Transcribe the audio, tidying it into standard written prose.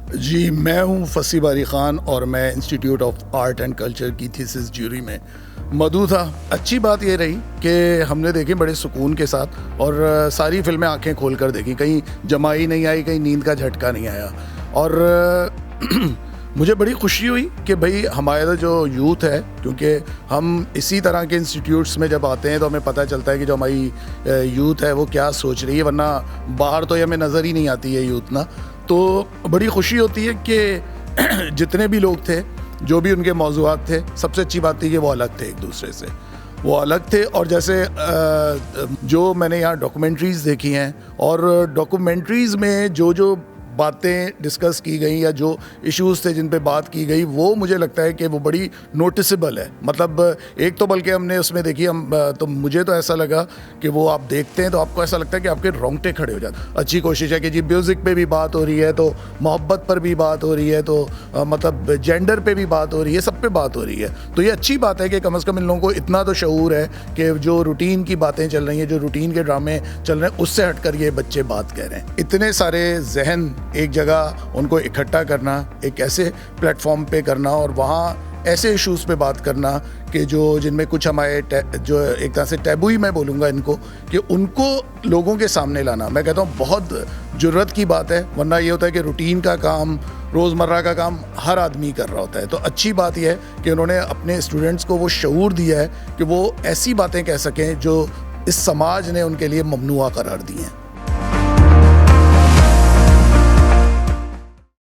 जी, मैं हूँ फसी बारी ख़ान और मैं institute of art and culture की थीसिस ज्यूरी में मौजूद था। अच्छी बात ये रही कि हमने देखी बड़े सुकून के साथ और सारी फ़िल्में आंखें खोल कर देखी। कहीं जमाई नहीं आई, कहीं नींद का झटका नहीं आया। और मुझे बड़ी खुशी हुई कि भाई हमारा जो यूथ है, क्योंकि हम इसी तरह के इंस्टीट्यूट्स में जब आते हैं तो हमें पता चलता है कि जो हमारी यूथ है वो क्या सोच रही है, वरना बाहर तो ये हमें नज़र ही नहीं आती है यूथ ना। तो बड़ी खुशी होती है कि जितने भी लोग थे, जो भी उनके मौज़ूआत थे, सबसे अच्छी बात थी कि वो अलग थे, एक दूसरे से वो अलग थे। और जैसे जो मैंने यहाँ डॉक्यूमेंट्रीज़ देखी हैं और डॉक्यूमेंट्रीज़ में जो बातें डिस्कस की गई या जो इश्यूज़ थे जिन पे बात की गई, वो मुझे लगता है कि वो बड़ी नोटिसेबल है। मतलब एक तो बल्कि हमने उसमें देखी तो मुझे तो ऐसा लगा कि वो आप देखते हैं तो आपको ऐसा लगता है कि आपके रोंगटे खड़े हो जाते। अच्छी कोशिश है कि जी म्यूज़िक पे भी बात हो रही है, तो मोहब्बत पर भी बात हो रही है, तो मतलब जेंडर पे भी बात हो रही है, सब पे बात हो रही है। तो ये अच्छी बात है कि कम से कम इन लोगों को इतना तो शऊर है कि जो रूटीन की बातें चल रही हैं, जो रूटीन के ड्रामे चल रहे हैं, उससे हटकर ये बच्चे बात कह रहे हैं। इतने सारे जहन एक जगह उनको इकट्ठा करना, एक ऐसे प्लेटफॉर्म पे करना और वहाँ ऐसे इश्यूज़ पे बात करना कि जो जिनमें कुछ हमारे जो एक तरह से टैबू ही मैं बोलूँगा इनको, कि उनको लोगों के सामने लाना, मैं कहता हूँ बहुत ज़रूरत की बात है। वरना ये होता है कि रूटीन का काम, रोज़मर्रा का काम हर आदमी कर रहा होता है। तो अच्छी बात यह है कि उन्होंने अपने स्टूडेंट्स को वो शऊर दिया है कि वो ऐसी बातें कह सकें जो इस समाज ने उनके लिए ममनुआ करार दी हैं।